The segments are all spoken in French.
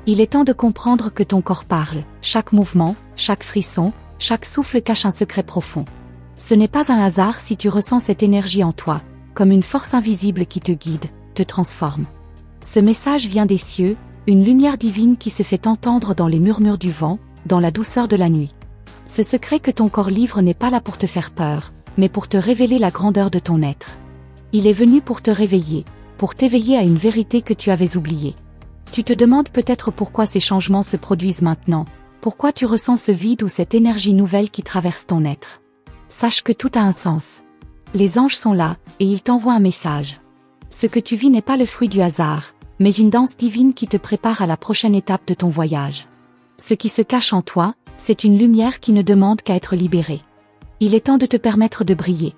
Il est temps de comprendre que ton corps parle, chaque mouvement, chaque frisson, chaque souffle cache un secret profond. Ce n'est pas un hasard si tu ressens cette énergie en toi, comme une force invisible qui te guide, te transforme. Ce message vient des cieux, une lumière divine qui se fait entendre dans les murmures du vent, dans la douceur de la nuit. Ce secret que ton corps livre n'est pas là pour te faire peur, mais pour te révéler la grandeur de ton être. Il est venu pour te réveiller, pour t'éveiller à une vérité que tu avais oubliée. Tu te demandes peut-être pourquoi ces changements se produisent maintenant, pourquoi tu ressens ce vide ou cette énergie nouvelle qui traverse ton être. Sache que tout a un sens. Les anges sont là, et ils t'envoient un message. Ce que tu vis n'est pas le fruit du hasard, mais une danse divine qui te prépare à la prochaine étape de ton voyage. Ce qui se cache en toi, c'est une lumière qui ne demande qu'à être libérée. Il est temps de te permettre de briller.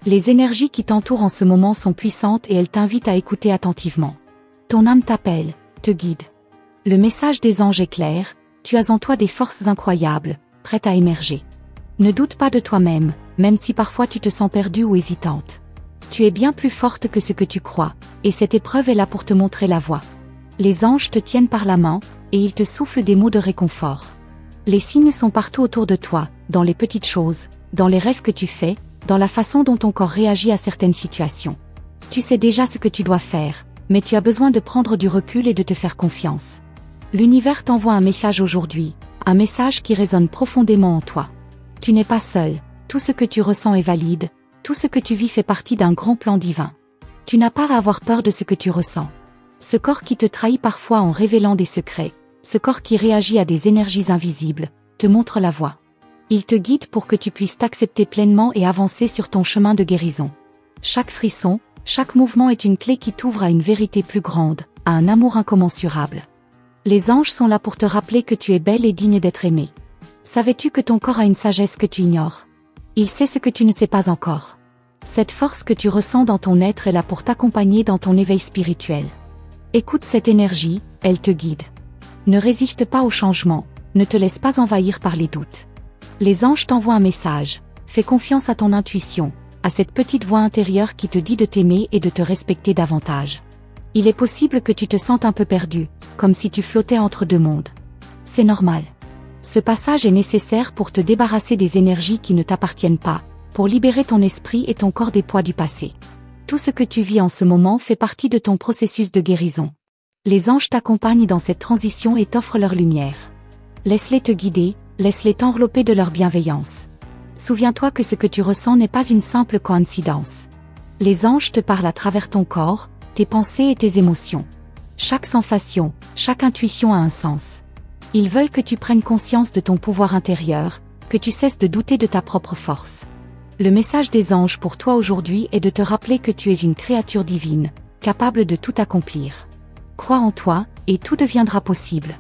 Les énergies qui t'entourent en ce moment sont puissantes et elles t'invitent à écouter attentivement. Ton âme t'appelle, te guide. Le message des anges est clair, tu as en toi des forces incroyables, prêtes à émerger. Ne doute pas de toi-même, même si parfois tu te sens perdue ou hésitante. Tu es bien plus forte que ce que tu crois, et cette épreuve est là pour te montrer la voie. Les anges te tiennent par la main, et ils te soufflent des mots de réconfort. Les signes sont partout autour de toi, dans les petites choses, dans les rêves que tu fais, dans la façon dont ton corps réagit à certaines situations. Tu sais déjà ce que tu dois faire, mais tu as besoin de prendre du recul et de te faire confiance. L'univers t'envoie un message aujourd'hui, un message qui résonne profondément en toi. Tu n'es pas seul, tout ce que tu ressens est valide, tout ce que tu vis fait partie d'un grand plan divin. Tu n'as pas à avoir peur de ce que tu ressens. Ce corps qui te trahit parfois en révélant des secrets, ce corps qui réagit à des énergies invisibles, te montre la voie. Il te guide pour que tu puisses t'accepter pleinement et avancer sur ton chemin de guérison. Chaque frisson, chaque mouvement est une clé qui t'ouvre à une vérité plus grande, à un amour incommensurable. Les anges sont là pour te rappeler que tu es belle et digne d'être aimée. Savais-tu que ton corps a une sagesse que tu ignores? Il sait ce que tu ne sais pas encore. Cette force que tu ressens dans ton être est là pour t'accompagner dans ton éveil spirituel. Écoute cette énergie, elle te guide. Ne résiste pas au changement, ne te laisse pas envahir par les doutes. Les anges t'envoient un message, fais confiance à ton intuition, à cette petite voix intérieure qui te dit de t'aimer et de te respecter davantage. Il est possible que tu te sentes un peu perdu, comme si tu flottais entre deux mondes. C'est normal. Ce passage est nécessaire pour te débarrasser des énergies qui ne t'appartiennent pas, pour libérer ton esprit et ton corps des poids du passé. Tout ce que tu vis en ce moment fait partie de ton processus de guérison. Les anges t'accompagnent dans cette transition et t'offrent leur lumière. Laisse-les te guider, laisse-les t'envelopper de leur bienveillance. Souviens-toi que ce que tu ressens n'est pas une simple coïncidence. Les anges te parlent à travers ton corps, tes pensées et tes émotions. Chaque sensation, chaque intuition a un sens. Ils veulent que tu prennes conscience de ton pouvoir intérieur, que tu cesses de douter de ta propre force. Le message des anges pour toi aujourd'hui est de te rappeler que tu es une créature divine, capable de tout accomplir. Crois en toi, et tout deviendra possible.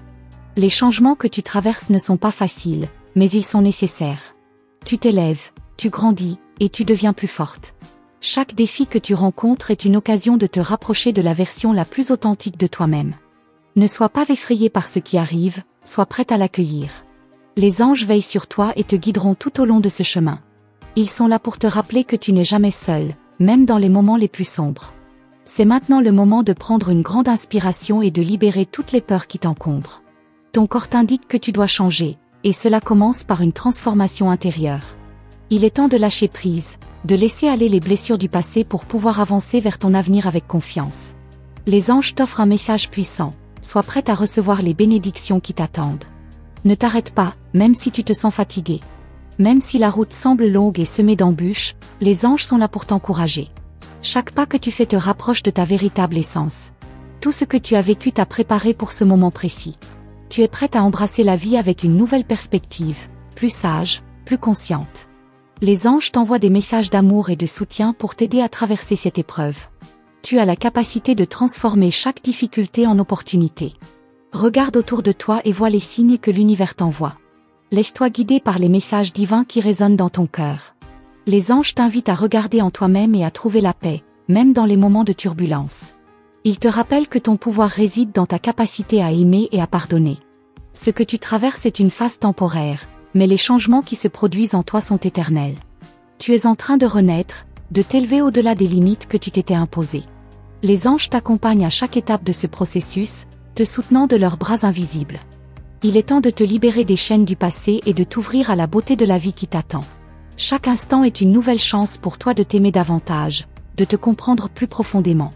Les changements que tu traverses ne sont pas faciles, mais ils sont nécessaires. Tu t'élèves, tu grandis, et tu deviens plus forte. Chaque défi que tu rencontres est une occasion de te rapprocher de la version la plus authentique de toi-même. Ne sois pas effrayé par ce qui arrive, sois prête à l'accueillir. Les anges veillent sur toi et te guideront tout au long de ce chemin. Ils sont là pour te rappeler que tu n'es jamais seul, même dans les moments les plus sombres. C'est maintenant le moment de prendre une grande inspiration et de libérer toutes les peurs qui t'encombrent. Ton corps t'indique que tu dois changer, et cela commence par une transformation intérieure. Il est temps de lâcher prise, de laisser aller les blessures du passé pour pouvoir avancer vers ton avenir avec confiance. Les anges t'offrent un message puissant, sois prête à recevoir les bénédictions qui t'attendent. Ne t'arrête pas, même si tu te sens fatigué. Même si la route semble longue et semée d'embûches, les anges sont là pour t'encourager. Chaque pas que tu fais te rapproche de ta véritable essence. Tout ce que tu as vécu t'a préparé pour ce moment précis. Tu es prête à embrasser la vie avec une nouvelle perspective, plus sage, plus consciente. Les anges t'envoient des messages d'amour et de soutien pour t'aider à traverser cette épreuve. Tu as la capacité de transformer chaque difficulté en opportunité. Regarde autour de toi et vois les signes que l'univers t'envoie. Laisse-toi guider par les messages divins qui résonnent dans ton cœur. Les anges t'invitent à regarder en toi-même et à trouver la paix, même dans les moments de turbulence. Ils te rappellent que ton pouvoir réside dans ta capacité à aimer et à pardonner. Ce que tu traverses est une phase temporaire, mais les changements qui se produisent en toi sont éternels. Tu es en train de renaître, de t'élever au-delà des limites que tu t'étais imposées. Les anges t'accompagnent à chaque étape de ce processus, te soutenant de leurs bras invisibles. Il est temps de te libérer des chaînes du passé et de t'ouvrir à la beauté de la vie qui t'attend. Chaque instant est une nouvelle chance pour toi de t'aimer davantage, de te comprendre plus profondément.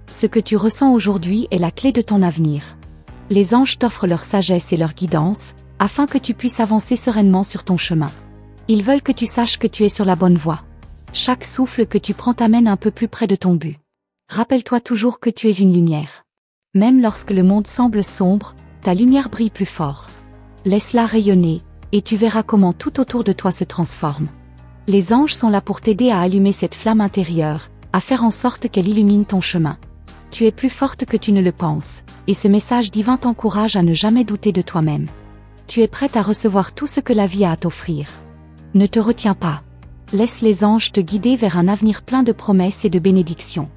Ce que tu ressens aujourd'hui est la clé de ton avenir. Les anges t'offrent leur sagesse et leur guidance, afin que tu puisses avancer sereinement sur ton chemin. Ils veulent que tu saches que tu es sur la bonne voie. Chaque souffle que tu prends t'amène un peu plus près de ton but. Rappelle-toi toujours que tu es une lumière. Même lorsque le monde semble sombre, ta lumière brille plus fort. Laisse-la rayonner, et tu verras comment tout autour de toi se transforme. Les anges sont là pour t'aider à allumer cette flamme intérieure, à faire en sorte qu'elle illumine ton chemin. Tu es plus forte que tu ne le penses, et ce message divin t'encourage à ne jamais douter de toi-même. Tu es prête à recevoir tout ce que la vie a à t'offrir. Ne te retiens pas. Laisse les anges te guider vers un avenir plein de promesses et de bénédictions.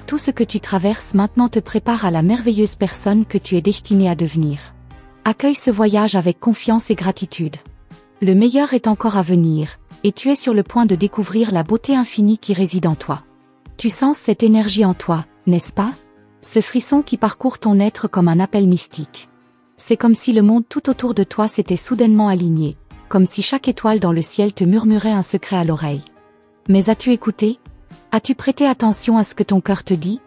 Tout ce que tu traverses maintenant te prépare à la merveilleuse personne que tu es destinée à devenir. Accueille ce voyage avec confiance et gratitude. Le meilleur est encore à venir, et tu es sur le point de découvrir la beauté infinie qui réside en toi. Tu sens cette énergie en toi, n'est-ce pas? Ce frisson qui parcourt ton être comme un appel mystique. C'est comme si le monde tout autour de toi s'était soudainement aligné, comme si chaque étoile dans le ciel te murmurait un secret à l'oreille. Mais as-tu écouté? As-tu prêté attention à ce que ton cœur te dit?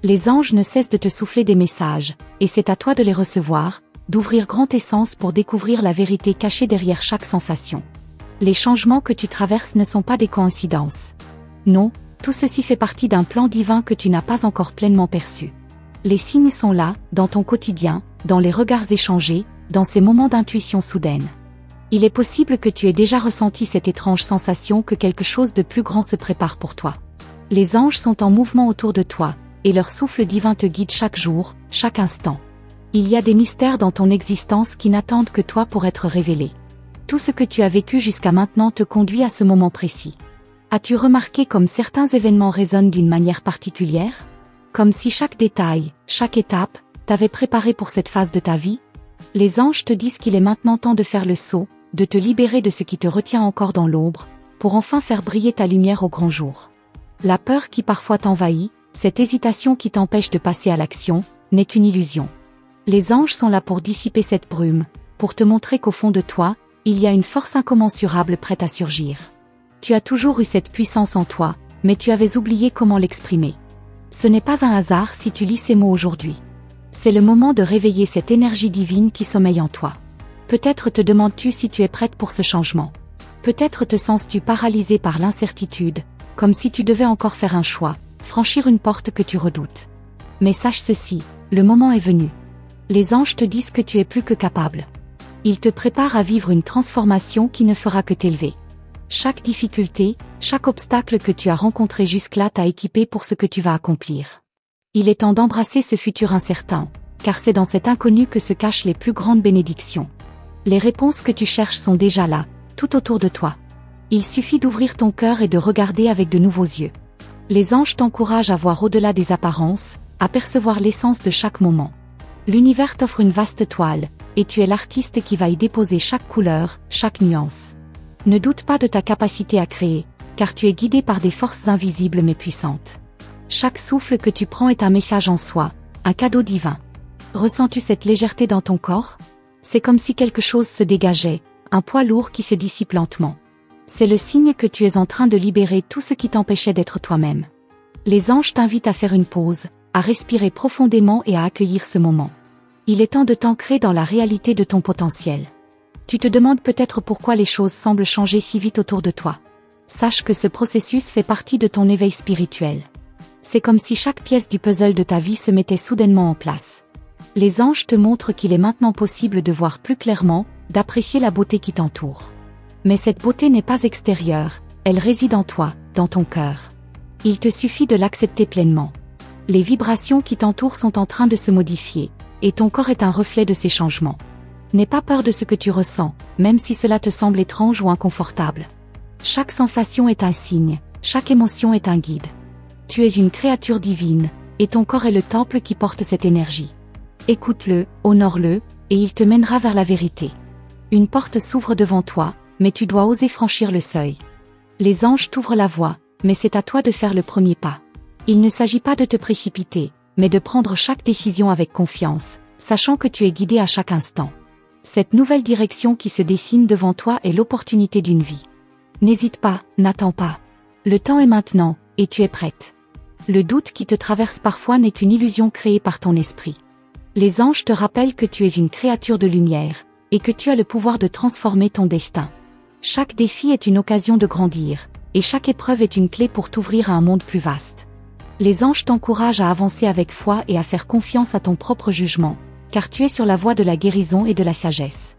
Les anges ne cessent de te souffler des messages, et c'est à toi de les recevoir, d'ouvrir grand tes sens pour découvrir la vérité cachée derrière chaque sensation. Les changements que tu traverses ne sont pas des coïncidences. Non, tout ceci fait partie d'un plan divin que tu n'as pas encore pleinement perçu. Les signes sont là, dans ton quotidien, dans les regards échangés, dans ces moments d'intuition soudaine. Il est possible que tu aies déjà ressenti cette étrange sensation que quelque chose de plus grand se prépare pour toi. Les anges sont en mouvement autour de toi, et leur souffle divin te guide chaque jour, chaque instant. Il y a des mystères dans ton existence qui n'attendent que toi pour être révélés. Tout ce que tu as vécu jusqu'à maintenant te conduit à ce moment précis. As-tu remarqué comme certains événements résonnent d'une manière particulière? Comme si chaque détail, chaque étape, t'avait préparé pour cette phase de ta vie? Les anges te disent qu'il est maintenant temps de faire le saut, de te libérer de ce qui te retient encore dans l'ombre, pour enfin faire briller ta lumière au grand jour. La peur qui parfois t'envahit, cette hésitation qui t'empêche de passer à l'action, n'est qu'une illusion. Les anges sont là pour dissiper cette brume, pour te montrer qu'au fond de toi, il y a une force incommensurable prête à surgir. Tu as toujours eu cette puissance en toi, mais tu avais oublié comment l'exprimer. Ce n'est pas un hasard si tu lis ces mots aujourd'hui. C'est le moment de réveiller cette énergie divine qui sommeille en toi. Peut-être te demandes-tu si tu es prête pour ce changement. Peut-être te sens-tu paralysée par l'incertitude, comme si tu devais encore faire un choix, franchir une porte que tu redoutes. Mais sache ceci, le moment est venu. Les anges te disent que tu es plus que capable. Ils te préparent à vivre une transformation qui ne fera que t'élever. Chaque difficulté, chaque obstacle que tu as rencontré jusque-là t'a équipé pour ce que tu vas accomplir. Il est temps d'embrasser ce futur incertain, car c'est dans cet inconnu que se cachent les plus grandes bénédictions. Les réponses que tu cherches sont déjà là, tout autour de toi. Il suffit d'ouvrir ton cœur et de regarder avec de nouveaux yeux. Les anges t'encouragent à voir au-delà des apparences, à percevoir l'essence de chaque moment. L'univers t'offre une vaste toile, et tu es l'artiste qui va y déposer chaque couleur, chaque nuance. Ne doute pas de ta capacité à créer, car tu es guidé par des forces invisibles mais puissantes. Chaque souffle que tu prends est un message en soi, un cadeau divin. Ressens-tu cette légèreté dans ton corps? C'est comme si quelque chose se dégageait, un poids lourd qui se dissipe lentement. C'est le signe que tu es en train de libérer tout ce qui t'empêchait d'être toi-même. Les anges t'invitent à faire une pause, à respirer profondément et à accueillir ce moment. Il est temps de t'ancrer dans la réalité de ton potentiel. Tu te demandes peut-être pourquoi les choses semblent changer si vite autour de toi. Sache que ce processus fait partie de ton éveil spirituel. C'est comme si chaque pièce du puzzle de ta vie se mettait soudainement en place. Les anges te montrent qu'il est maintenant possible de voir plus clairement, d'apprécier la beauté qui t'entoure. Mais cette beauté n'est pas extérieure, elle réside en toi, dans ton cœur. Il te suffit de l'accepter pleinement. Les vibrations qui t'entourent sont en train de se modifier, et ton corps est un reflet de ces changements. N'aie pas peur de ce que tu ressens, même si cela te semble étrange ou inconfortable. Chaque sensation est un signe, chaque émotion est un guide. Tu es une créature divine, et ton corps est le temple qui porte cette énergie. Écoute-le, honore-le, et il te mènera vers la vérité. Une porte s'ouvre devant toi, mais tu dois oser franchir le seuil. Les anges t'ouvrent la voie, mais c'est à toi de faire le premier pas. Il ne s'agit pas de te précipiter, mais de prendre chaque décision avec confiance, sachant que tu es guidé à chaque instant. Cette nouvelle direction qui se dessine devant toi est l'opportunité d'une vie. N'hésite pas, n'attends pas. Le temps est maintenant, et tu es prête. Le doute qui te traverse parfois n'est qu'une illusion créée par ton esprit. Les anges te rappellent que tu es une créature de lumière, et que tu as le pouvoir de transformer ton destin. Chaque défi est une occasion de grandir, et chaque épreuve est une clé pour t'ouvrir à un monde plus vaste. Les anges t'encouragent à avancer avec foi et à faire confiance à ton propre jugement, car tu es sur la voie de la guérison et de la sagesse.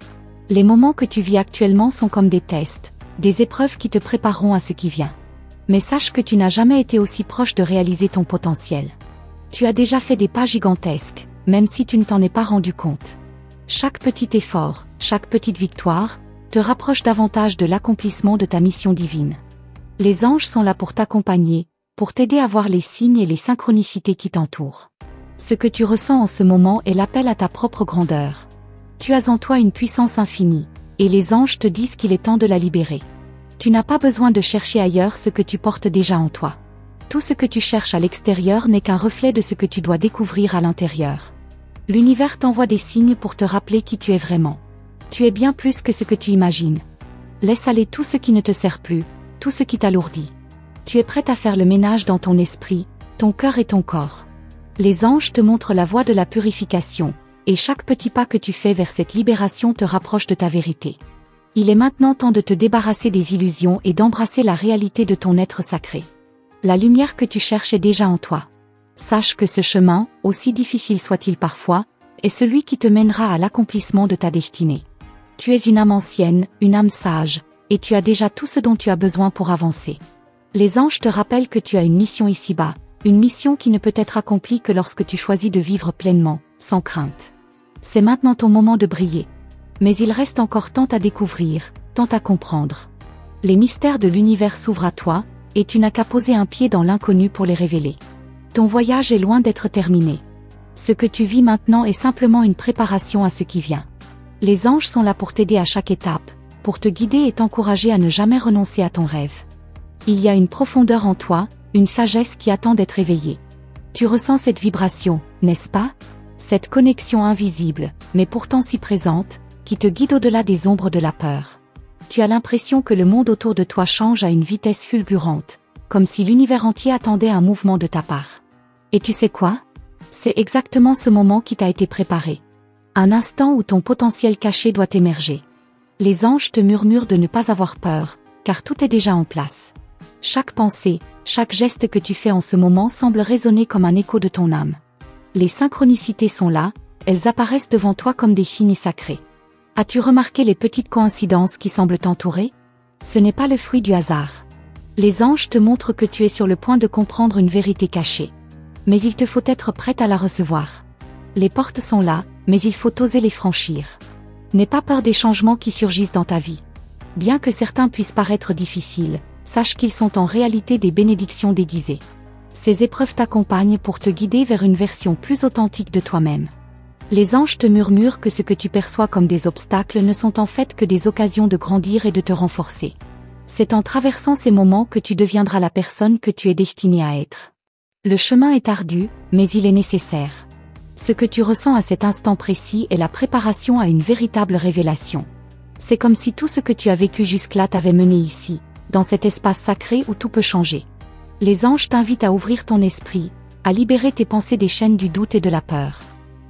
Les moments que tu vis actuellement sont comme des tests, des épreuves qui te prépareront à ce qui vient. Mais sache que tu n'as jamais été aussi proche de réaliser ton potentiel. Tu as déjà fait des pas gigantesques, même si tu ne t'en es pas rendu compte. Chaque petit effort, chaque petite victoire, te rapproche davantage de l'accomplissement de ta mission divine. Les anges sont là pour t'accompagner, pour t'aider à voir les signes et les synchronicités qui t'entourent. Ce que tu ressens en ce moment est l'appel à ta propre grandeur. Tu as en toi une puissance infinie, et les anges te disent qu'il est temps de la libérer. Tu n'as pas besoin de chercher ailleurs ce que tu portes déjà en toi. Tout ce que tu cherches à l'extérieur n'est qu'un reflet de ce que tu dois découvrir à l'intérieur. L'univers t'envoie des signes pour te rappeler qui tu es vraiment. Tu es bien plus que ce que tu imagines. Laisse aller tout ce qui ne te sert plus, tout ce qui t'alourdit. Tu es prête à faire le ménage dans ton esprit, ton cœur et ton corps. Les anges te montrent la voie de la purification, et chaque petit pas que tu fais vers cette libération te rapproche de ta vérité. Il est maintenant temps de te débarrasser des illusions et d'embrasser la réalité de ton être sacré. La lumière que tu cherches est déjà en toi. Sache que ce chemin, aussi difficile soit-il parfois, est celui qui te mènera à l'accomplissement de ta destinée. Tu es une âme ancienne, une âme sage, et tu as déjà tout ce dont tu as besoin pour avancer. Les anges te rappellent que tu as une mission ici-bas, une mission qui ne peut être accomplie que lorsque tu choisis de vivre pleinement, sans crainte. C'est maintenant ton moment de briller. Mais il reste encore tant à découvrir, tant à comprendre. Les mystères de l'univers s'ouvrent à toi, et tu n'as qu'à poser un pied dans l'inconnu pour les révéler. Ton voyage est loin d'être terminé. Ce que tu vis maintenant est simplement une préparation à ce qui vient. Les anges sont là pour t'aider à chaque étape, pour te guider et t'encourager à ne jamais renoncer à ton rêve. Il y a une profondeur en toi, une sagesse qui attend d'être éveillée. Tu ressens cette vibration, n'est-ce pas? Cette connexion invisible, mais pourtant si présente, qui te guide au-delà des ombres de la peur. Tu as l'impression que le monde autour de toi change à une vitesse fulgurante, comme si l'univers entier attendait un mouvement de ta part. Et tu sais quoi? C'est exactement ce moment qui t'a été préparé. Un instant où ton potentiel caché doit émerger. Les anges te murmurent de ne pas avoir peur, car tout est déjà en place. Chaque pensée, chaque geste que tu fais en ce moment semble résonner comme un écho de ton âme. Les synchronicités sont là, elles apparaissent devant toi comme des signes sacrés. As-tu remarqué les petites coïncidences qui semblent t'entourer? Ce n'est pas le fruit du hasard. Les anges te montrent que tu es sur le point de comprendre une vérité cachée. Mais il te faut être prête à la recevoir. Les portes sont là, mais il faut oser les franchir. N'aie pas peur des changements qui surgissent dans ta vie. Bien que certains puissent paraître difficiles, sache qu'ils sont en réalité des bénédictions déguisées. Ces épreuves t'accompagnent pour te guider vers une version plus authentique de toi-même. Les anges te murmurent que ce que tu perçois comme des obstacles ne sont en fait que des occasions de grandir et de te renforcer. C'est en traversant ces moments que tu deviendras la personne que tu es destinée à être. Le chemin est ardu, mais il est nécessaire. Ce que tu ressens à cet instant précis est la préparation à une véritable révélation. C'est comme si tout ce que tu as vécu jusque-là t'avait mené ici, dans cet espace sacré où tout peut changer. Les anges t'invitent à ouvrir ton esprit, à libérer tes pensées des chaînes du doute et de la peur.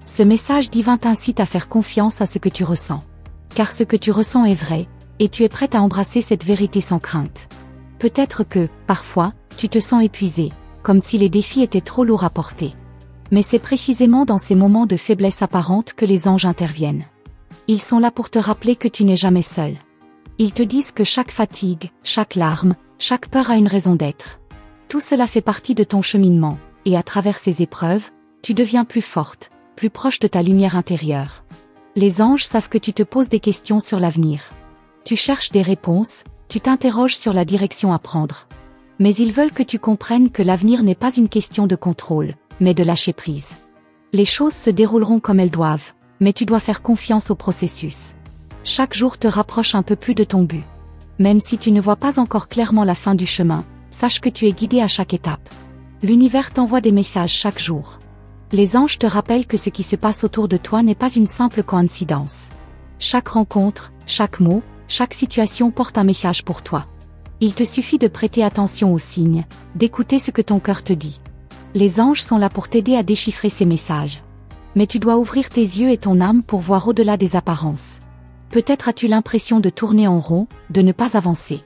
Ce message divin t'incite à faire confiance à ce que tu ressens. Car ce que tu ressens est vrai, et tu es prête à embrasser cette vérité sans crainte. Peut-être que, parfois, tu te sens épuisé, comme si les défis étaient trop lourds à porter. Mais c'est précisément dans ces moments de faiblesse apparente que les anges interviennent. Ils sont là pour te rappeler que tu n'es jamais seul. Ils te disent que chaque fatigue, chaque larme, chaque peur a une raison d'être. Tout cela fait partie de ton cheminement, et à travers ces épreuves, tu deviens plus forte, plus proche de ta lumière intérieure. Les anges savent que tu te poses des questions sur l'avenir. Tu cherches des réponses, tu t'interroges sur la direction à prendre. Mais ils veulent que tu comprennes que l'avenir n'est pas une question de contrôle, mais de lâcher prise. Les choses se dérouleront comme elles doivent, mais tu dois faire confiance au processus. Chaque jour te rapproche un peu plus de ton but. Même si tu ne vois pas encore clairement la fin du chemin, sache que tu es guidé à chaque étape. L'univers t'envoie des messages chaque jour. Les anges te rappellent que ce qui se passe autour de toi n'est pas une simple coïncidence. Chaque rencontre, chaque mot, chaque situation porte un message pour toi. Il te suffit de prêter attention aux signes, d'écouter ce que ton cœur te dit. Les anges sont là pour t'aider à déchiffrer ces messages. Mais tu dois ouvrir tes yeux et ton âme pour voir au-delà des apparences. Peut-être as-tu l'impression de tourner en rond, de ne pas avancer.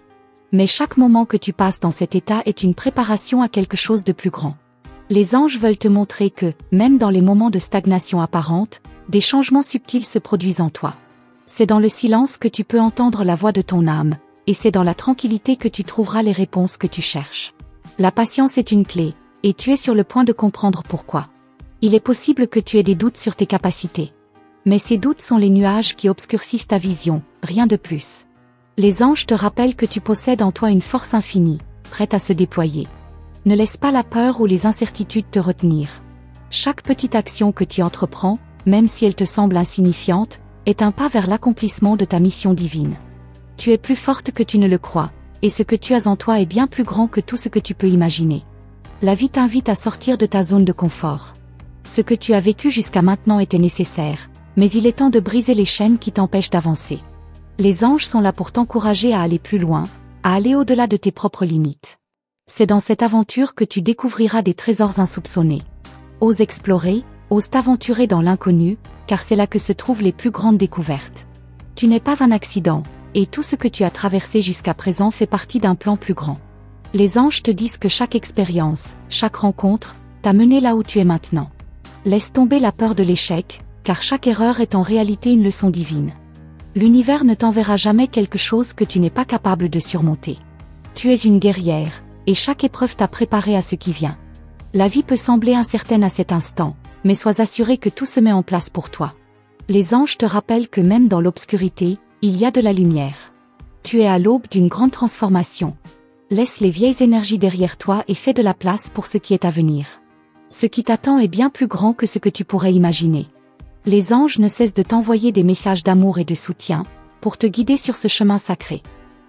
Mais chaque moment que tu passes dans cet état est une préparation à quelque chose de plus grand. Les anges veulent te montrer que, même dans les moments de stagnation apparente, des changements subtils se produisent en toi. C'est dans le silence que tu peux entendre la voix de ton âme, et c'est dans la tranquillité que tu trouveras les réponses que tu cherches. La patience est une clé, et tu es sur le point de comprendre pourquoi. Il est possible que tu aies des doutes sur tes capacités. Mais ces doutes sont les nuages qui obscurcissent ta vision, rien de plus. Les anges te rappellent que tu possèdes en toi une force infinie, prête à se déployer. Ne laisse pas la peur ou les incertitudes te retenir. Chaque petite action que tu entreprends, même si elle te semble insignifiante, est un pas vers l'accomplissement de ta mission divine. Tu es plus forte que tu ne le crois, et ce que tu as en toi est bien plus grand que tout ce que tu peux imaginer. La vie t'invite à sortir de ta zone de confort. Ce que tu as vécu jusqu'à maintenant était nécessaire, mais il est temps de briser les chaînes qui t'empêchent d'avancer. Les anges sont là pour t'encourager à aller plus loin, à aller au-delà de tes propres limites. C'est dans cette aventure que tu découvriras des trésors insoupçonnés. Ose explorer, ose t'aventurer dans l'inconnu, car c'est là que se trouvent les plus grandes découvertes. Tu n'es pas un accident, et tout ce que tu as traversé jusqu'à présent fait partie d'un plan plus grand. Les anges te disent que chaque expérience, chaque rencontre, t'a mené là où tu es maintenant. Laisse tomber la peur de l'échec, car chaque erreur est en réalité une leçon divine. L'univers ne t'enverra jamais quelque chose que tu n'es pas capable de surmonter. Tu es une guerrière, et chaque épreuve t'a préparé à ce qui vient. La vie peut sembler incertaine à cet instant, mais sois assuré que tout se met en place pour toi. Les anges te rappellent que même dans l'obscurité, il y a de la lumière. Tu es à l'aube d'une grande transformation. Laisse les vieilles énergies derrière toi et fais de la place pour ce qui est à venir. Ce qui t'attend est bien plus grand que ce que tu pourrais imaginer. Les anges ne cessent de t'envoyer des messages d'amour et de soutien, pour te guider sur ce chemin sacré.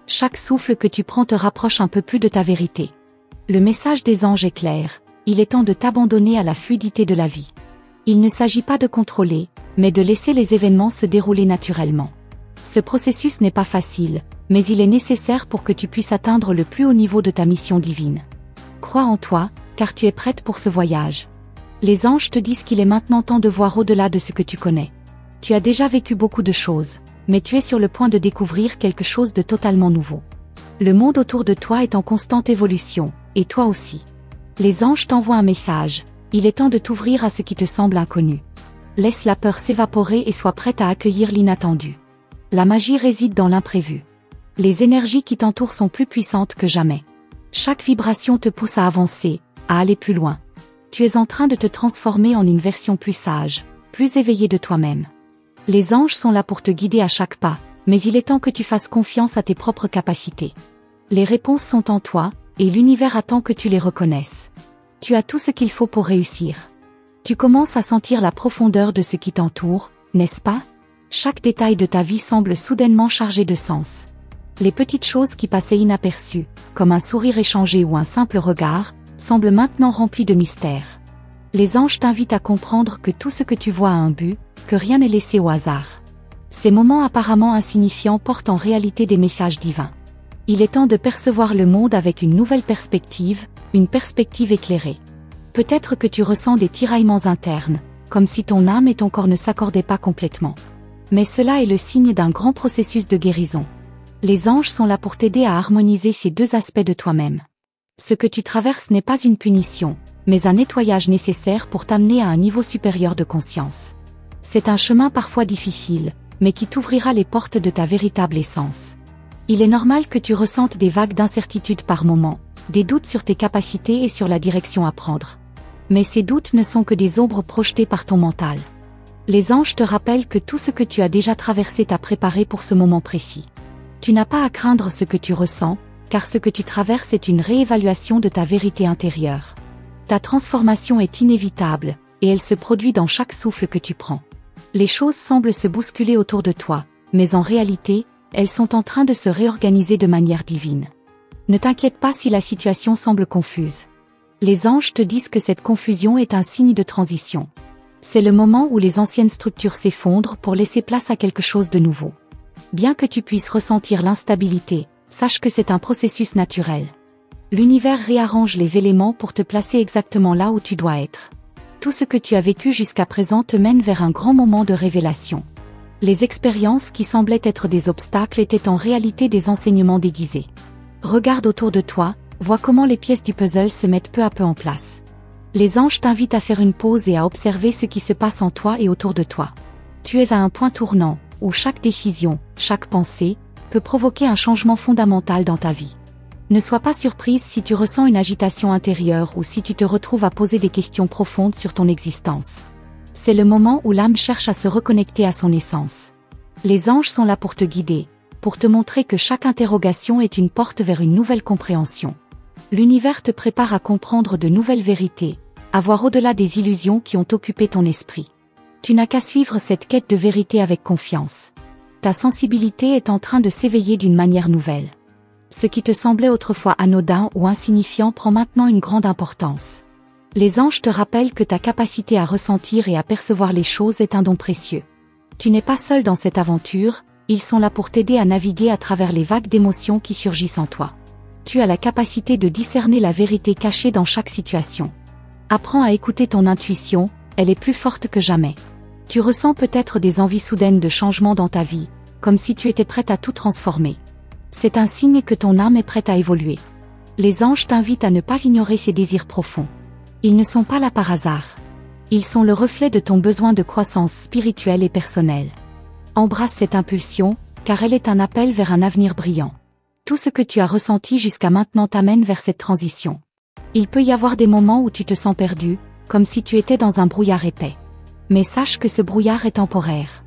Chaque souffle que tu prends te rapproche un peu plus de ta vérité. Le message des anges est clair, il est temps de t'abandonner à la fluidité de la vie. Il ne s'agit pas de contrôler, mais de laisser les événements se dérouler naturellement. Ce processus n'est pas facile, mais il est nécessaire pour que tu puisses atteindre le plus haut niveau de ta mission divine. Crois en toi, car tu es prête pour ce voyage. Les anges te disent qu'il est maintenant temps de voir au-delà de ce que tu connais. Tu as déjà vécu beaucoup de choses, mais tu es sur le point de découvrir quelque chose de totalement nouveau. Le monde autour de toi est en constante évolution, et toi aussi. Les anges t'envoient un message, il est temps de t'ouvrir à ce qui te semble inconnu. Laisse la peur s'évaporer et sois prête à accueillir l'inattendu. La magie réside dans l'imprévu. Les énergies qui t'entourent sont plus puissantes que jamais. Chaque vibration te pousse à avancer, à aller plus loin. Tu es en train de te transformer en une version plus sage, plus éveillée de toi-même. Les anges sont là pour te guider à chaque pas, mais il est temps que tu fasses confiance à tes propres capacités. Les réponses sont en toi, et l'univers attend que tu les reconnaisses. Tu as tout ce qu'il faut pour réussir. Tu commences à sentir la profondeur de ce qui t'entoure, n'est-ce pas? Chaque détail de ta vie semble soudainement chargé de sens. Les petites choses qui passaient inaperçues, comme un sourire échangé ou un simple regard, semblent maintenant remplies de mystère. Les anges t'invitent à comprendre que tout ce que tu vois a un but, que rien n'est laissé au hasard. Ces moments apparemment insignifiants portent en réalité des messages divins. Il est temps de percevoir le monde avec une nouvelle perspective, une perspective éclairée. Peut-être que tu ressens des tiraillements internes, comme si ton âme et ton corps ne s'accordaient pas complètement. Mais cela est le signe d'un grand processus de guérison. Les anges sont là pour t'aider à harmoniser ces deux aspects de toi-même. Ce que tu traverses n'est pas une punition, mais un nettoyage nécessaire pour t'amener à un niveau supérieur de conscience. C'est un chemin parfois difficile, mais qui t'ouvrira les portes de ta véritable essence. Il est normal que tu ressentes des vagues d'incertitude par moments, des doutes sur tes capacités et sur la direction à prendre. Mais ces doutes ne sont que des ombres projetées par ton mental. Les anges te rappellent que tout ce que tu as déjà traversé t'a préparé pour ce moment précis. Tu n'as pas à craindre ce que tu ressens, car ce que tu traverses est une réévaluation de ta vérité intérieure. Ta transformation est inévitable, et elle se produit dans chaque souffle que tu prends. Les choses semblent se bousculer autour de toi, mais en réalité, elles sont en train de se réorganiser de manière divine. Ne t'inquiète pas si la situation semble confuse. Les anges te disent que cette confusion est un signe de transition. C'est le moment où les anciennes structures s'effondrent pour laisser place à quelque chose de nouveau. Bien que tu puisses ressentir l'instabilité, sache que c'est un processus naturel. L'univers réarrange les éléments pour te placer exactement là où tu dois être. Tout ce que tu as vécu jusqu'à présent te mène vers un grand moment de révélation. Les expériences qui semblaient être des obstacles étaient en réalité des enseignements déguisés. Regarde autour de toi, vois comment les pièces du puzzle se mettent peu à peu en place. Les anges t'invitent à faire une pause et à observer ce qui se passe en toi et autour de toi. Tu es à un point tournant, où chaque décision, chaque pensée, peut provoquer un changement fondamental dans ta vie. Ne sois pas surprise si tu ressens une agitation intérieure ou si tu te retrouves à poser des questions profondes sur ton existence. C'est le moment où l'âme cherche à se reconnecter à son essence. Les anges sont là pour te guider, pour te montrer que chaque interrogation est une porte vers une nouvelle compréhension. L'univers te prépare à comprendre de nouvelles vérités, à voir au-delà des illusions qui ont occupé ton esprit. Tu n'as qu'à suivre cette quête de vérité avec confiance. Ta sensibilité est en train de s'éveiller d'une manière nouvelle. Ce qui te semblait autrefois anodin ou insignifiant prend maintenant une grande importance. Les anges te rappellent que ta capacité à ressentir et à percevoir les choses est un don précieux. Tu n'es pas seul dans cette aventure, ils sont là pour t'aider à naviguer à travers les vagues d'émotions qui surgissent en toi. Tu as la capacité de discerner la vérité cachée dans chaque situation. Apprends à écouter ton intuition, elle est plus forte que jamais. Tu ressens peut-être des envies soudaines de changement dans ta vie, comme si tu étais prête à tout transformer. C'est un signe que ton âme est prête à évoluer. Les anges t'invitent à ne pas ignorer ces désirs profonds. Ils ne sont pas là par hasard. Ils sont le reflet de ton besoin de croissance spirituelle et personnelle. Embrasse cette impulsion, car elle est un appel vers un avenir brillant. Tout ce que tu as ressenti jusqu'à maintenant t'amène vers cette transition. Il peut y avoir des moments où tu te sens perdu, comme si tu étais dans un brouillard épais. Mais sache que ce brouillard est temporaire.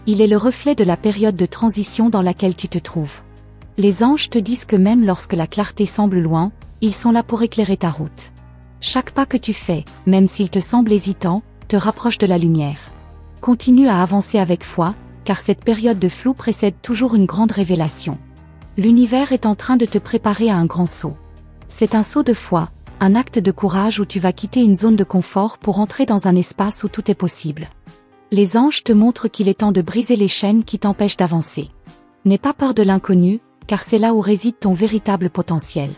Il est le reflet de la période de transition dans laquelle tu te trouves. Les anges te disent que même lorsque la clarté semble loin, ils sont là pour éclairer ta route. Chaque pas que tu fais, même s'il te semble hésitant, te rapproche de la lumière. Continue à avancer avec foi, car cette période de flou précède toujours une grande révélation. L'univers est en train de te préparer à un grand saut. C'est un saut de foi, un acte de courage où tu vas quitter une zone de confort pour entrer dans un espace où tout est possible. Les anges te montrent qu'il est temps de briser les chaînes qui t'empêchent d'avancer. N'aie pas peur de l'inconnu, car c'est là où réside ton véritable potentiel.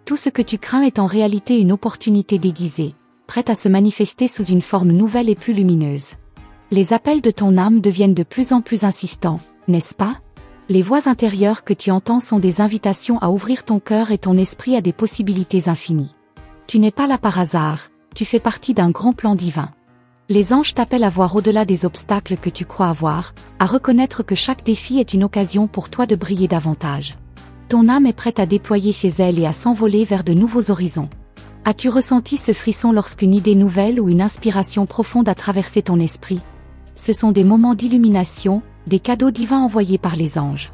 Tout ce que tu crains est en réalité une opportunité déguisée, prête à se manifester sous une forme nouvelle et plus lumineuse. Les appels de ton âme deviennent de plus en plus insistants, n'est-ce pas? Les voix intérieures que tu entends sont des invitations à ouvrir ton cœur et ton esprit à des possibilités infinies. Tu n'es pas là par hasard, tu fais partie d'un grand plan divin. Les anges t'appellent à voir au-delà des obstacles que tu crois avoir, à reconnaître que chaque défi est une occasion pour toi de briller davantage. Ton âme est prête à déployer ses ailes et à s'envoler vers de nouveaux horizons. As-tu ressenti ce frisson lorsqu'une idée nouvelle ou une inspiration profonde a traversé ton esprit? Ce sont des moments d'illumination, des cadeaux divins envoyés par les anges.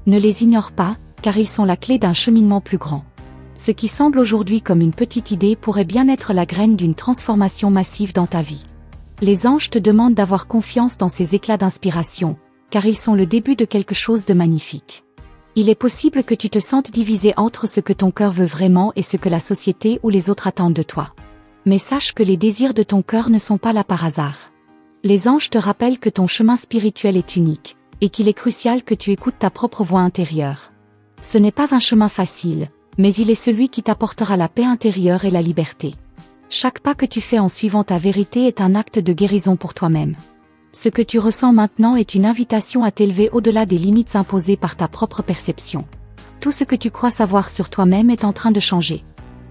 Ne les ignore pas, car ils sont la clé d'un cheminement plus grand. Ce qui semble aujourd'hui comme une petite idée pourrait bien être la graine d'une transformation massive dans ta vie. Les anges te demandent d'avoir confiance dans ces éclats d'inspiration, car ils sont le début de quelque chose de magnifique. Il est possible que tu te sentes divisé entre ce que ton cœur veut vraiment et ce que la société ou les autres attendent de toi. Mais sache que les désirs de ton cœur ne sont pas là par hasard. Les anges te rappellent que ton chemin spirituel est unique, et qu'il est crucial que tu écoutes ta propre voix intérieure. Ce n'est pas un chemin facile, mais il est celui qui t'apportera la paix intérieure et la liberté. Chaque pas que tu fais en suivant ta vérité est un acte de guérison pour toi-même. Ce que tu ressens maintenant est une invitation à t'élever au-delà des limites imposées par ta propre perception. Tout ce que tu crois savoir sur toi-même est en train de changer.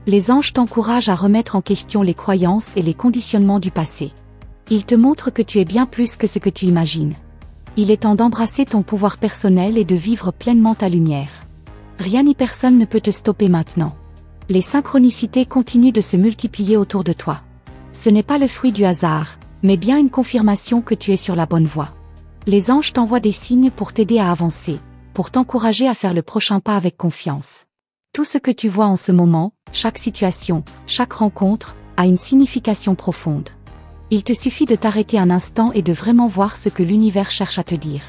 Les anges t'encouragent à remettre en question les croyances et les conditionnements du passé. Ils te montrent que tu es bien plus que ce que tu imagines. Il est temps d'embrasser ton pouvoir personnel et de vivre pleinement ta lumière. Rien ni personne ne peut te stopper maintenant. Les synchronicités continuent de se multiplier autour de toi. Ce n'est pas le fruit du hasard, mais bien une confirmation que tu es sur la bonne voie. Les anges t'envoient des signes pour t'aider à avancer, pour t'encourager à faire le prochain pas avec confiance. Tout ce que tu vois en ce moment, chaque situation, chaque rencontre, a une signification profonde. Il te suffit de t'arrêter un instant et de vraiment voir ce que l'univers cherche à te dire.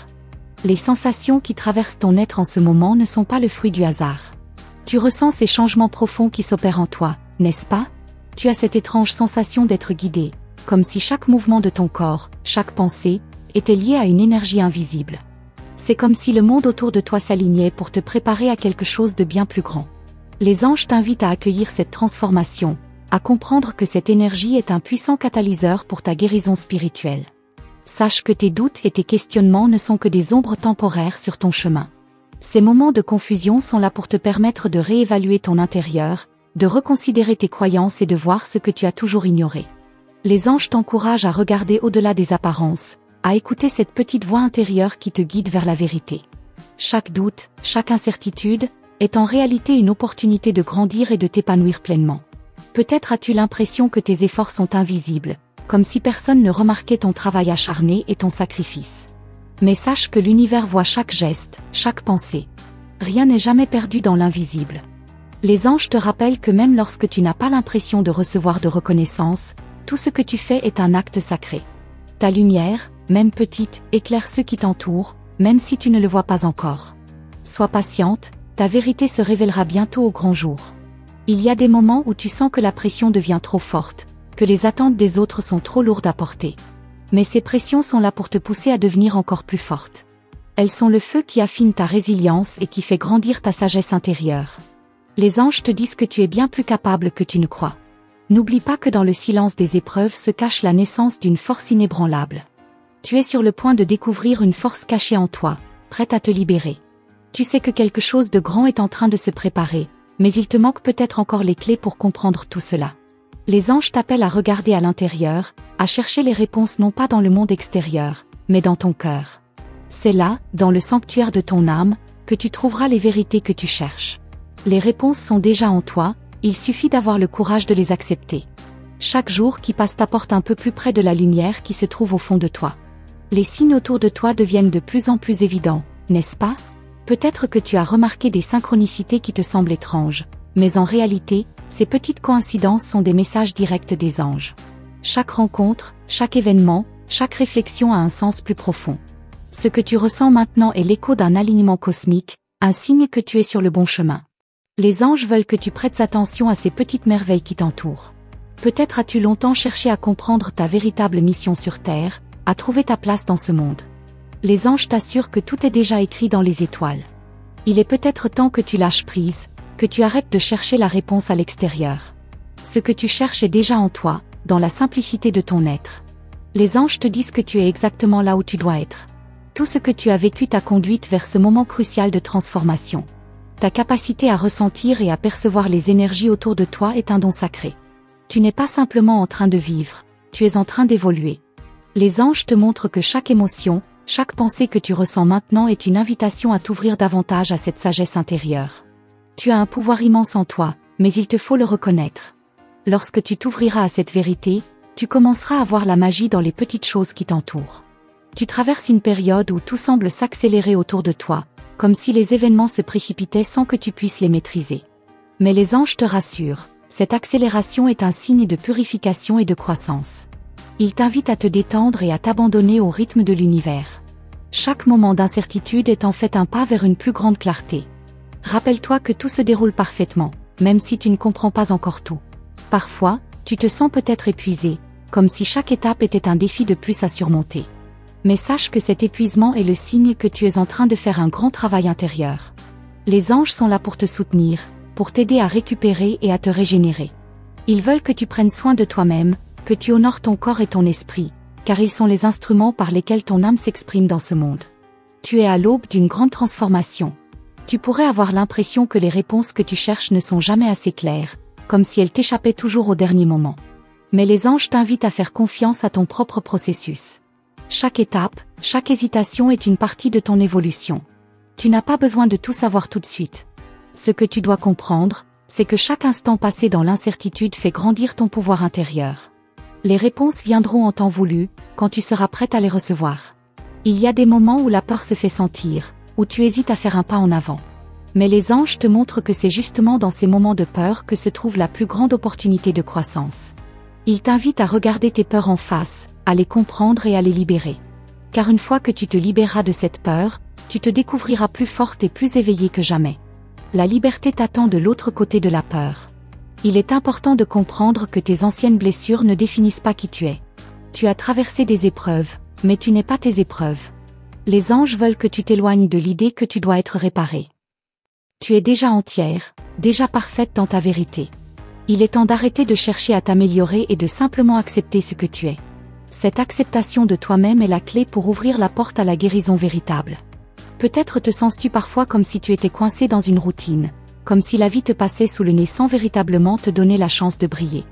Les sensations qui traversent ton être en ce moment ne sont pas le fruit du hasard. Tu ressens ces changements profonds qui s'opèrent en toi, n'est-ce pas? tu as cette étrange sensation d'être guidé, comme si chaque mouvement de ton corps, chaque pensée, était lié à une énergie invisible. C'est comme si le monde autour de toi s'alignait pour te préparer à quelque chose de bien plus grand. Les anges t'invitent à accueillir cette transformation, à comprendre que cette énergie est un puissant catalyseur pour ta guérison spirituelle. Sache que tes doutes et tes questionnements ne sont que des ombres temporaires sur ton chemin. Ces moments de confusion sont là pour te permettre de réévaluer ton intérieur, de reconsidérer tes croyances et de voir ce que tu as toujours ignoré. Les anges t'encouragent à regarder au-delà des apparences, à écouter cette petite voix intérieure qui te guide vers la vérité. Chaque doute, chaque incertitude, est en réalité une opportunité de grandir et de t'épanouir pleinement. Peut-être as-tu l'impression que tes efforts sont invisibles, comme si personne ne remarquait ton travail acharné et ton sacrifice. Mais sache que l'univers voit chaque geste, chaque pensée. Rien n'est jamais perdu dans l'invisible. Les anges te rappellent que même lorsque tu n'as pas l'impression de recevoir de reconnaissance, tout ce que tu fais est un acte sacré. Ta lumière, même petite, éclaire ceux qui t'entourent, même si tu ne le vois pas encore. Sois patiente, ta vérité se révélera bientôt au grand jour. Il y a des moments où tu sens que la pression devient trop forte, que les attentes des autres sont trop lourdes à porter. Mais ces pressions sont là pour te pousser à devenir encore plus forte. Elles sont le feu qui affine ta résilience et qui fait grandir ta sagesse intérieure. Les anges te disent que tu es bien plus capable que tu ne crois. N'oublie pas que dans le silence des épreuves se cache la naissance d'une force inébranlable. Tu es sur le point de découvrir une force cachée en toi, prête à te libérer. Tu sais que quelque chose de grand est en train de se préparer, mais il te manque peut-être encore les clés pour comprendre tout cela. Les anges t'appellent à regarder à l'intérieur, à chercher les réponses non pas dans le monde extérieur, mais dans ton cœur. C'est là, dans le sanctuaire de ton âme, que tu trouveras les vérités que tu cherches. Les réponses sont déjà en toi, il suffit d'avoir le courage de les accepter. Chaque jour qui passe t'apporte un peu plus près de la lumière qui se trouve au fond de toi. Les signes autour de toi deviennent de plus en plus évidents, n'est-ce pas? Peut-être que tu as remarqué des synchronicités qui te semblent étranges, mais en réalité, ces petites coïncidences sont des messages directs des anges. Chaque rencontre, chaque événement, chaque réflexion a un sens plus profond. Ce que tu ressens maintenant est l'écho d'un alignement cosmique, un signe que tu es sur le bon chemin. Les anges veulent que tu prêtes attention à ces petites merveilles qui t'entourent. Peut-être as-tu longtemps cherché à comprendre ta véritable mission sur Terre, à trouver ta place dans ce monde. Les anges t'assurent que tout est déjà écrit dans les étoiles. Il est peut-être temps que tu lâches prise, que tu arrêtes de chercher la réponse à l'extérieur. Ce que tu cherches est déjà en toi, dans la simplicité de ton être. Les anges te disent que tu es exactement là où tu dois être. Tout ce que tu as vécu t'a conduite vers ce moment crucial de transformation. Ta capacité à ressentir et à percevoir les énergies autour de toi est un don sacré. Tu n'es pas simplement en train de vivre, tu es en train d'évoluer. Les anges te montrent que chaque émotion, chaque pensée que tu ressens maintenant est une invitation à t'ouvrir davantage à cette sagesse intérieure. Tu as un pouvoir immense en toi, mais il te faut le reconnaître. Lorsque tu t'ouvriras à cette vérité, tu commenceras à voir la magie dans les petites choses qui t'entourent. Tu traverses une période où tout semble s'accélérer autour de toi, comme si les événements se précipitaient sans que tu puisses les maîtriser. Mais les anges te rassurent, cette accélération est un signe de purification et de croissance. Ils t'invitent à te détendre et à t'abandonner au rythme de l'univers. Chaque moment d'incertitude est en fait un pas vers une plus grande clarté. Rappelle-toi que tout se déroule parfaitement, même si tu ne comprends pas encore tout. Parfois, tu te sens peut-être épuisé, comme si chaque étape était un défi de plus à surmonter. Mais sache que cet épuisement est le signe que tu es en train de faire un grand travail intérieur. Les anges sont là pour te soutenir, pour t'aider à récupérer et à te régénérer. Ils veulent que tu prennes soin de toi-même, que tu honores ton corps et ton esprit, car ils sont les instruments par lesquels ton âme s'exprime dans ce monde. Tu es à l'aube d'une grande transformation. Tu pourrais avoir l'impression que les réponses que tu cherches ne sont jamais assez claires, comme si elles t'échappaient toujours au dernier moment. Mais les anges t'invitent à faire confiance à ton propre processus. Chaque étape, chaque hésitation est une partie de ton évolution. Tu n'as pas besoin de tout savoir tout de suite. Ce que tu dois comprendre, c'est que chaque instant passé dans l'incertitude fait grandir ton pouvoir intérieur. Les réponses viendront en temps voulu, quand tu seras prête à les recevoir. Il y a des moments où la peur se fait sentir, où tu hésites à faire un pas en avant. Mais les anges te montrent que c'est justement dans ces moments de peur que se trouve la plus grande opportunité de croissance. Ils t'invitent à regarder tes peurs en face, à les comprendre et à les libérer. Car une fois que tu te libéreras de cette peur, tu te découvriras plus forte et plus éveillée que jamais. La liberté t'attend de l'autre côté de la peur. Il est important de comprendre que tes anciennes blessures ne définissent pas qui tu es. Tu as traversé des épreuves, mais tu n'es pas tes épreuves. Les anges veulent que tu t'éloignes de l'idée que tu dois être réparé. Tu es déjà entière, déjà parfaite dans ta vérité. Il est temps d'arrêter de chercher à t'améliorer et de simplement accepter ce que tu es. Cette acceptation de toi-même est la clé pour ouvrir la porte à la guérison véritable. Peut-être te sens-tu parfois comme si tu étais coincé dans une routine, comme si la vie te passait sous le nez sans véritablement te donner la chance de briller.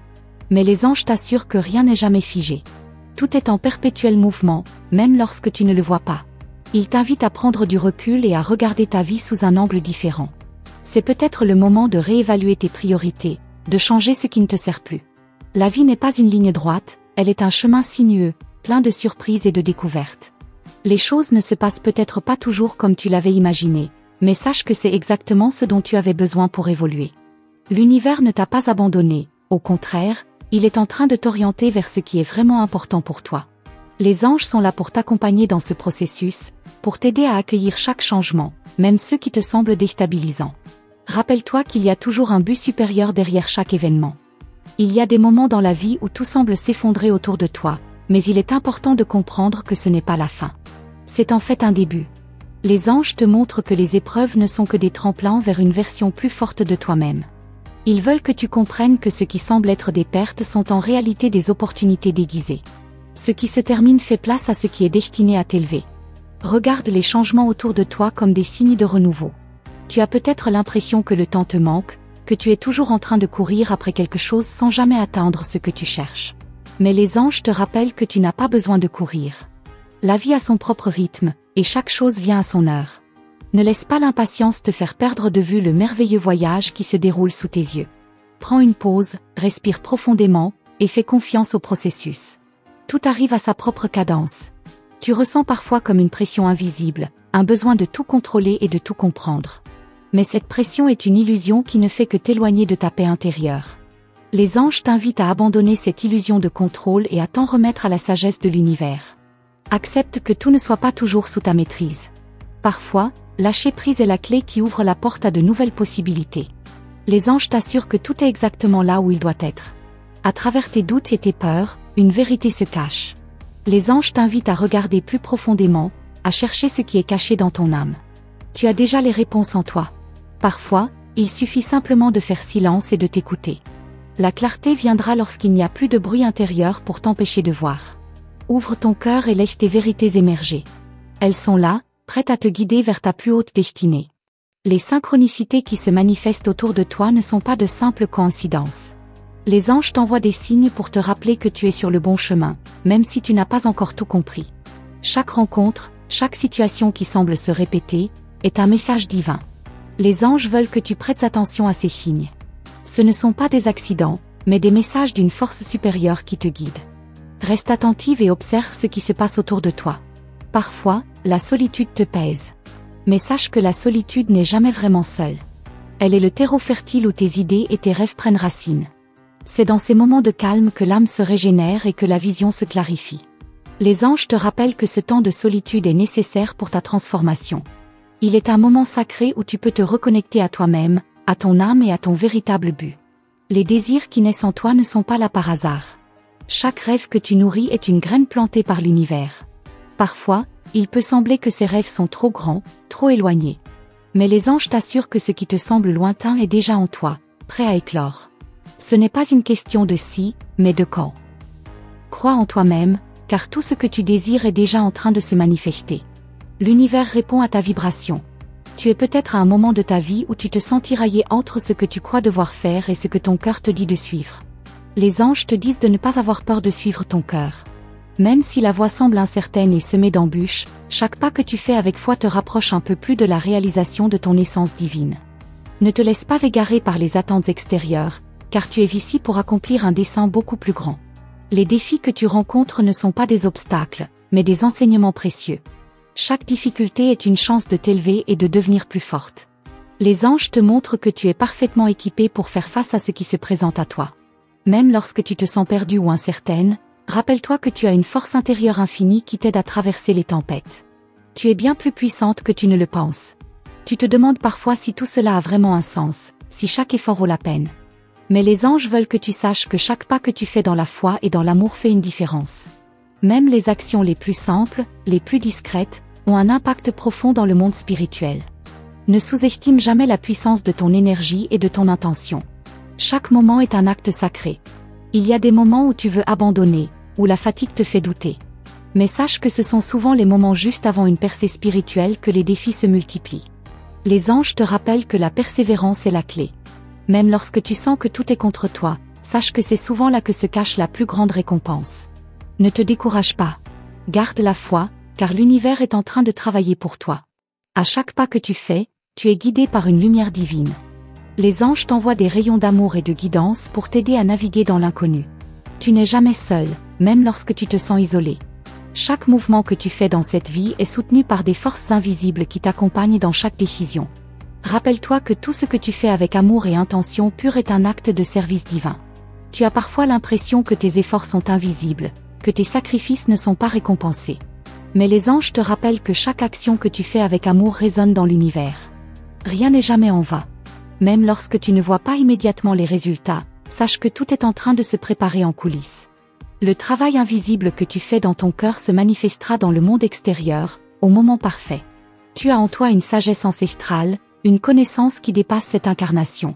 Mais les anges t'assurent que rien n'est jamais figé. Tout est en perpétuel mouvement, même lorsque tu ne le vois pas. Ils t'invitent à prendre du recul et à regarder ta vie sous un angle différent. C'est peut-être le moment de réévaluer tes priorités, de changer ce qui ne te sert plus. La vie n'est pas une ligne droite, elle est un chemin sinueux, plein de surprises et de découvertes. Les choses ne se passent peut-être pas toujours comme tu l'avais imaginé, mais sache que c'est exactement ce dont tu avais besoin pour évoluer. L'univers ne t'a pas abandonné, au contraire, il est en train de t'orienter vers ce qui est vraiment important pour toi. Les anges sont là pour t'accompagner dans ce processus, pour t'aider à accueillir chaque changement, même ceux qui te semblent déstabilisants. Rappelle-toi qu'il y a toujours un but supérieur derrière chaque événement. Il y a des moments dans la vie où tout semble s'effondrer autour de toi, mais il est important de comprendre que ce n'est pas la fin. C'est en fait un début. Les anges te montrent que les épreuves ne sont que des tremplins vers une version plus forte de toi-même. Ils veulent que tu comprennes que ce qui semble être des pertes sont en réalité des opportunités déguisées. Ce qui se termine fait place à ce qui est destiné à t'élever. Regarde les changements autour de toi comme des signes de renouveau. Tu as peut-être l'impression que le temps te manque, que tu es toujours en train de courir après quelque chose sans jamais atteindre ce que tu cherches. Mais les anges te rappellent que tu n'as pas besoin de courir. La vie a son propre rythme, et chaque chose vient à son heure. Ne laisse pas l'impatience te faire perdre de vue le merveilleux voyage qui se déroule sous tes yeux. Prends une pause, respire profondément, et fais confiance au processus. Tout arrive à sa propre cadence. Tu ressens parfois comme une pression invisible, un besoin de tout contrôler et de tout comprendre. Mais cette pression est une illusion qui ne fait que t'éloigner de ta paix intérieure. Les anges t'invitent à abandonner cette illusion de contrôle et à t'en remettre à la sagesse de l'univers. Accepte que tout ne soit pas toujours sous ta maîtrise. Parfois, lâcher prise est la clé qui ouvre la porte à de nouvelles possibilités. Les anges t'assurent que tout est exactement là où il doit être. À travers tes doutes et tes peurs, une vérité se cache. Les anges t'invitent à regarder plus profondément, à chercher ce qui est caché dans ton âme. Tu as déjà les réponses en toi. Parfois, il suffit simplement de faire silence et de t'écouter. La clarté viendra lorsqu'il n'y a plus de bruit intérieur pour t'empêcher de voir. Ouvre ton cœur et laisse tes vérités émerger. Elles sont là, prêtes à te guider vers ta plus haute destinée. Les synchronicités qui se manifestent autour de toi ne sont pas de simples coïncidences. Les anges t'envoient des signes pour te rappeler que tu es sur le bon chemin, même si tu n'as pas encore tout compris. Chaque rencontre, chaque situation qui semble se répéter, est un message divin. Les anges veulent que tu prêtes attention à ces signes. Ce ne sont pas des accidents, mais des messages d'une force supérieure qui te guide. Reste attentive et observe ce qui se passe autour de toi. Parfois, la solitude te pèse. Mais sache que la solitude n'est jamais vraiment seule. Elle est le terreau fertile où tes idées et tes rêves prennent racine. C'est dans ces moments de calme que l'âme se régénère et que la vision se clarifie. Les anges te rappellent que ce temps de solitude est nécessaire pour ta transformation. Il est un moment sacré où tu peux te reconnecter à toi-même, à ton âme et à ton véritable but. Les désirs qui naissent en toi ne sont pas là par hasard. Chaque rêve que tu nourris est une graine plantée par l'univers. Parfois, il peut sembler que ces rêves sont trop grands, trop éloignés. Mais les anges t'assurent que ce qui te semble lointain est déjà en toi, prêt à éclore. Ce n'est pas une question de si, mais de quand. Crois en toi-même, car tout ce que tu désires est déjà en train de se manifester. L'univers répond à ta vibration. Tu es peut-être à un moment de ta vie où tu te sens tiraillé entre ce que tu crois devoir faire et ce que ton cœur te dit de suivre. Les anges te disent de ne pas avoir peur de suivre ton cœur. Même si la voie semble incertaine et semée d'embûches, chaque pas que tu fais avec foi te rapproche un peu plus de la réalisation de ton essence divine. Ne te laisse pas égarer par les attentes extérieures, car tu es ici pour accomplir un dessein beaucoup plus grand. Les défis que tu rencontres ne sont pas des obstacles, mais des enseignements précieux. Chaque difficulté est une chance de t'élever et de devenir plus forte. Les anges te montrent que tu es parfaitement équipé pour faire face à ce qui se présente à toi. Même lorsque tu te sens perdue ou incertaine, rappelle-toi que tu as une force intérieure infinie qui t'aide à traverser les tempêtes. Tu es bien plus puissante que tu ne le penses. Tu te demandes parfois si tout cela a vraiment un sens, si chaque effort vaut la peine. Mais les anges veulent que tu saches que chaque pas que tu fais dans la foi et dans l'amour fait une différence. Même les actions les plus simples, les plus discrètes, ont un impact profond dans le monde spirituel. Ne sous-estime jamais la puissance de ton énergie et de ton intention. Chaque moment est un acte sacré. Il y a des moments où tu veux abandonner, où la fatigue te fait douter. Mais sache que ce sont souvent les moments juste avant une percée spirituelle que les défis se multiplient. Les anges te rappellent que la persévérance est la clé. Même lorsque tu sens que tout est contre toi, sache que c'est souvent là que se cache la plus grande récompense. Ne te décourage pas. Garde la foi, car l'univers est en train de travailler pour toi. À chaque pas que tu fais, tu es guidé par une lumière divine. Les anges t'envoient des rayons d'amour et de guidance pour t'aider à naviguer dans l'inconnu. Tu n'es jamais seul, même lorsque tu te sens isolé. Chaque mouvement que tu fais dans cette vie est soutenu par des forces invisibles qui t'accompagnent dans chaque décision. Rappelle-toi que tout ce que tu fais avec amour et intention pure est un acte de service divin. Tu as parfois l'impression que tes efforts sont invisibles, que tes sacrifices ne sont pas récompensés. Mais les anges te rappellent que chaque action que tu fais avec amour résonne dans l'univers. Rien n'est jamais en vain. Même lorsque tu ne vois pas immédiatement les résultats, sache que tout est en train de se préparer en coulisses. Le travail invisible que tu fais dans ton cœur se manifestera dans le monde extérieur, au moment parfait. Tu as en toi une sagesse ancestrale, une connaissance qui dépasse cette incarnation.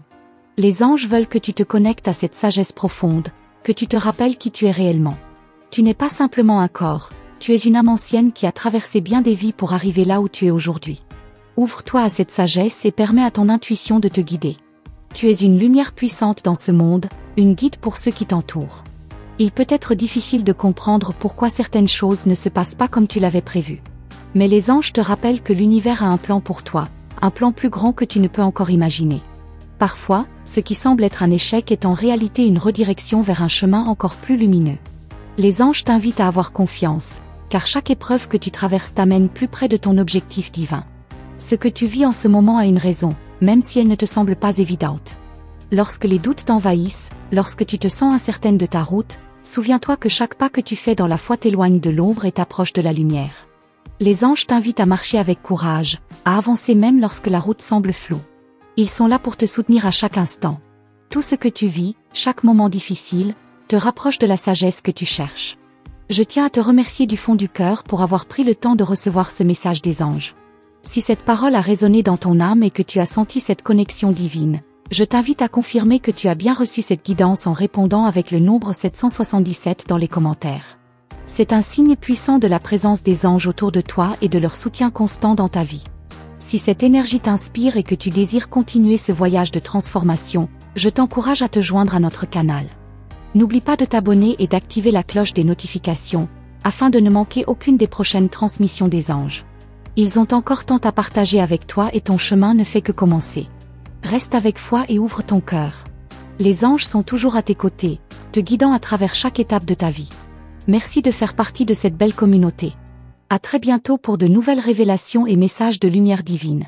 Les anges veulent que tu te connectes à cette sagesse profonde, que tu te rappelles qui tu es réellement. Tu n'es pas simplement un corps, tu es une âme ancienne qui a traversé bien des vies pour arriver là où tu es aujourd'hui. Ouvre-toi à cette sagesse et permets à ton intuition de te guider. Tu es une lumière puissante dans ce monde, une guide pour ceux qui t'entourent. Il peut être difficile de comprendre pourquoi certaines choses ne se passent pas comme tu l'avais prévu. Mais les anges te rappellent que l'univers a un plan pour toi, un plan plus grand que tu ne peux encore imaginer. Parfois, ce qui semble être un échec est en réalité une redirection vers un chemin encore plus lumineux. Les anges t'invitent à avoir confiance, car chaque épreuve que tu traverses t'amène plus près de ton objectif divin. Ce que tu vis en ce moment a une raison, même si elle ne te semble pas évidente. Lorsque les doutes t'envahissent, lorsque tu te sens incertaine de ta route, souviens-toi que chaque pas que tu fais dans la foi t'éloigne de l'ombre et t'approche de la lumière. Les anges t'invitent à marcher avec courage, à avancer même lorsque la route semble floue. Ils sont là pour te soutenir à chaque instant. Tout ce que tu vis, chaque moment difficile, te rapproche de la sagesse que tu cherches. Je tiens à te remercier du fond du cœur pour avoir pris le temps de recevoir ce message des anges. Si cette parole a résonné dans ton âme et que tu as senti cette connexion divine, je t'invite à confirmer que tu as bien reçu cette guidance en répondant avec le nombre 777 dans les commentaires. C'est un signe puissant de la présence des anges autour de toi et de leur soutien constant dans ta vie. Si cette énergie t'inspire et que tu désires continuer ce voyage de transformation, je t'encourage à te joindre à notre canal. N'oublie pas de t'abonner et d'activer la cloche des notifications, afin de ne manquer aucune des prochaines transmissions des anges. Ils ont encore tant à partager avec toi et ton chemin ne fait que commencer. Reste avec foi et ouvre ton cœur. Les anges sont toujours à tes côtés, te guidant à travers chaque étape de ta vie. Merci de faire partie de cette belle communauté. À très bientôt pour de nouvelles révélations et messages de lumière divine.